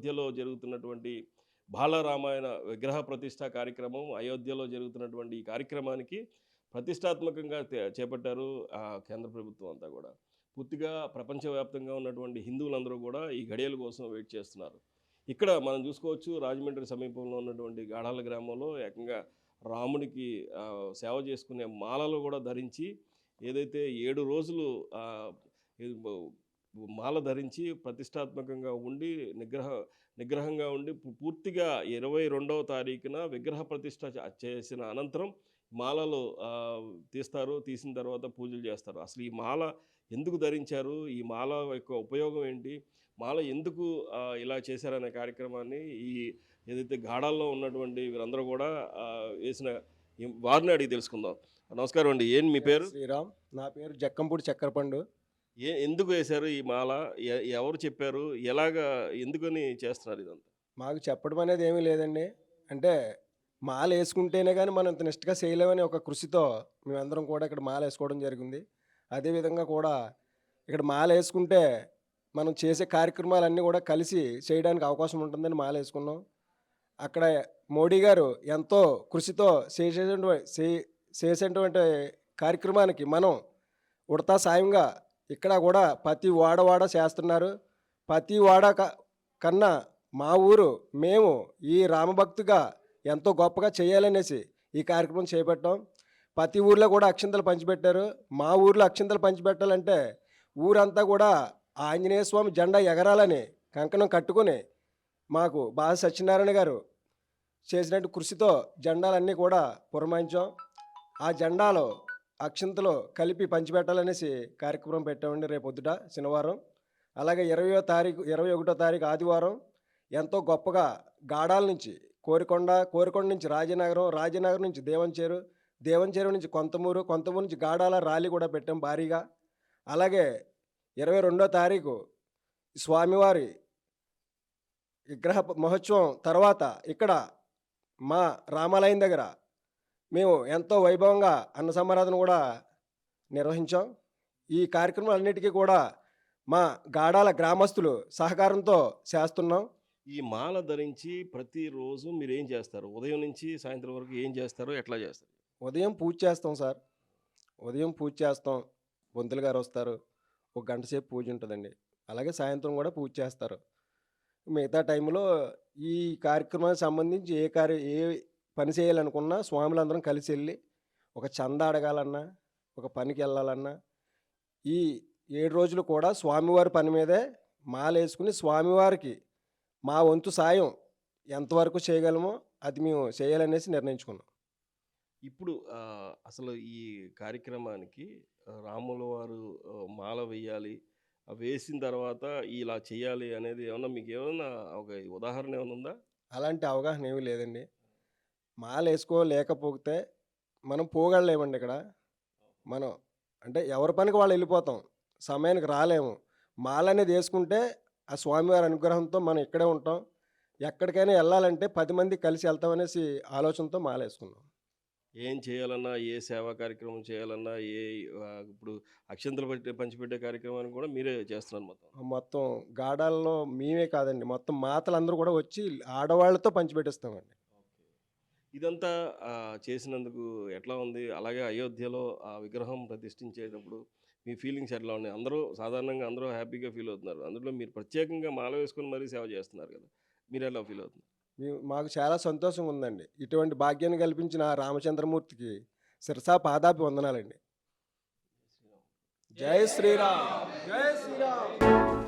అయోధ్యలో జరుగుతున్నటువంటి బాలరామాయణ విగ్రహ ప్రతిష్ఠ కార్యక్రమం అయోధ్యలో జరుగుతున్నటువంటి ఈ కార్యక్రమానికి ప్రతిష్టాత్మకంగా చేపట్టారు కేంద్ర ప్రభుత్వం అంతా కూడా. పూర్తిగా ప్రపంచవ్యాప్తంగా ఉన్నటువంటి హిందువులందరూ కూడా ఈ ఘడియల కోసం వెయిట్ చేస్తున్నారు. ఇక్కడ మనం చూసుకోవచ్చు రాజమండ్రి సమీపంలో ఉన్నటువంటి గాఢాల గ్రామంలో ఏకంగా రాముడికి సేవ చేసుకునే మాలలు కూడా ధరించి ఏదైతే 7 రోజులు మాల ధరించి ప్రతిష్టాత్మకంగా ఉండి నిగ్రహంగా ఉండి పూర్తిగా 22వ తారీఖున విగ్రహ ప్రతిష్ఠ చేసిన అనంతరం మాలలు తీస్తారు. తీసిన తర్వాత పూజలు చేస్తారు. అసలు ఈ మాల ఎందుకు ధరించారు, ఈ మాల యొక్క ఉపయోగం ఏంటి, మాల ఎందుకు ఇలా చేశారనే కార్యక్రమాన్ని ఈ ఏదైతే గాఢాల్లో ఉన్నటువంటి వీరందరూ కూడా వేసిన వారిని అడిగి తెలుసుకుందాం. నమస్కారం అండి, ఏం మీ పేరు? శ్రీరామ్. నా పేరు జక్కంపూడి చక్కెరపండు. ఎందుకు వేశారు ఈ మాల? ఎవరు చెప్పారు? ఎలాగా ఎందుకని చేస్తున్నారు ఇదంతా? మాకు చెప్పడం అనేది ఏమీ లేదండి. అంటే మాల వేసుకుంటేనే కానీ మనం ఇంత నిష్టగా చేయలేమని ఒక కృషితో మేమందరం కూడా ఇక్కడ మాల వేసుకోవడం జరిగింది. అదేవిధంగా కూడా ఇక్కడ మాల వేసుకుంటే మనం చేసే కార్యక్రమాలన్నీ కూడా కలిసి చేయడానికి అవకాశం ఉంటుందని మాల వేసుకున్నాం. అక్కడ మోడీ గారు ఎంతో కృషితో చేసేటువంటి కార్యక్రమానికి మనం ఉడతా సాయంగా ఇక్కడ కూడా ప్రతి వాడ చేస్తున్నారు. ప్రతి వాడ కన్నా మా ఊరు మేము ఈ రామభక్తిగా ఎంతో గొప్పగా చేయాలనేసి ఈ కార్యక్రమం చేపట్టాం. ప్రతి ఊర్లో కూడా అక్షింతలు పంచిపెట్టారు. మా ఊర్లో అక్షింతలు పంచిపెట్టాలంటే ఊరంతా కూడా ఆంజనేయ స్వామి జెండా ఎగరాలని కంకణం కట్టుకొని మాకు బాగా సత్యనారాయణ గారు చేసినట్టు కృషితో జెండాలన్నీ కూడా పురమాయించాం. ఆ జెండాలో అక్షింతలు కలిపి పంచిపెట్టాలనేసి కార్యక్రమం పెట్టామండి రేపొద్దుట శనివారం. అలాగే 21వ తారీఖు ఆదివారం ఎంతో గొప్పగా గాడాల నుంచి కోరికొండ నుంచి రాజనగరం నుంచి దేవంచేరు నుంచి కొంతమూరు నుంచి గాడాల ర్యాలీ కూడా పెట్టాం భారీగా. అలాగే 22వ తారీఖు స్వామివారి విగ్రహ మహోత్సవం తర్వాత ఇక్కడ మా రామాలయం దగ్గర మేము ఎంతో వైభవంగా అన్న సమారాధన కూడా నిర్వహించాం. ఈ కార్యక్రమాలన్నిటికీ కూడా మా గాడాల గ్రామస్తులు సహకారంతో చేస్తున్నాం. ఈ మాల ధరించి ప్రతిరోజు మీరు ఏం చేస్తారు? ఉదయం నుంచి సాయంత్రం వరకు ఏం చేస్తారు, ఎట్లా చేస్తారు? ఉదయం పూజ చేస్తాం సార్. ఉదయం పూజ చేస్తాం. పంతులు గారు వస్తారు, 1 గంట సేపు పూజ ఉంటుందండి. అలాగే సాయంత్రం కూడా పూజ చేస్తారు. మిగతా టైంలో ఈ కార్యక్రమానికి సంబంధించి ఏ పని చేయాలనుకున్నా స్వాములందరం కలిసి వెళ్ళి ఒక చందా అడగాలన్నా ఒక పనికి వెళ్ళాలన్నా ఈ 7 రోజులు కూడా స్వామివారి పని మీదే మాలేసుకుని స్వామివారికి మా వంతు సాయం ఎంతవరకు చేయగలమో అది మేము చేయాలనేసి నిర్ణయించుకున్నాం. ఇప్పుడు అసలు ఈ కార్యక్రమానికి రాముల వారు మాల వేయాలి, వేసిన తర్వాత ఇలా చేయాలి అనేది ఏమన్నా మీకు ఏమన్నా ఒక ఉదాహరణ ఏమైనా ఉందా? అలాంటి అవగాహన ఏమీ లేదండి. మాల వేసుకోలేకపోతే మనం పోగలేమండి. ఇక్కడ మనం అంటే ఎవరి పనికి వాళ్ళు వెళ్ళిపోతాం, సమయానికి రాలేము. మాల అనేది వేసుకుంటే ఆ స్వామివారి అనుగ్రహంతో మనం ఇక్కడే ఉంటాం. ఎక్కడికైనా వెళ్ళాలంటే 10 మంది కలిసి వెళ్తామనేసి ఆలోచనతో మాల వేసుకున్నాం. ఏం చేయాలన్నా, ఏ సేవా కార్యక్రమం చేయాలన్నా, ఇప్పుడు అక్షంతలు పంచిపెట్టే కార్యక్రమాన్ని కూడా మీరే చేస్తున్నారు మొత్తం? మొత్తం గాడాల్లో మేమే కాదండి, మొత్తం మాతలందరూ కూడా వచ్చి ఆడవాళ్ళతో పంచిపెట్టిస్తామండి. ఇదంతా చేసినందుకు ఎట్లా ఉంది? అలాగే అయోధ్యలో ఆ విగ్రహం ప్రతిష్ఠించేటప్పుడు మీ ఫీలింగ్స్ ఎట్లా ఉన్నాయి? సాధారణంగా అందరూ హ్యాపీగా ఫీల్ అవుతున్నారు. అందులో మీరు ప్రత్యేకంగా మాల వేసుకొని మరీ సేవ చేస్తున్నారు కదా, మీరు ఎలా ఫీల్ అవుతున్నారు? మాకు చాలా సంతోషంగా ఉందండి. ఇటువంటి భాగ్యాన్ని కల్పించిన రామచంద్రమూర్తికి శిరసా పాదాభి వందనాలండి. జై శ్రీరామ్. జై శ్రీరామ్.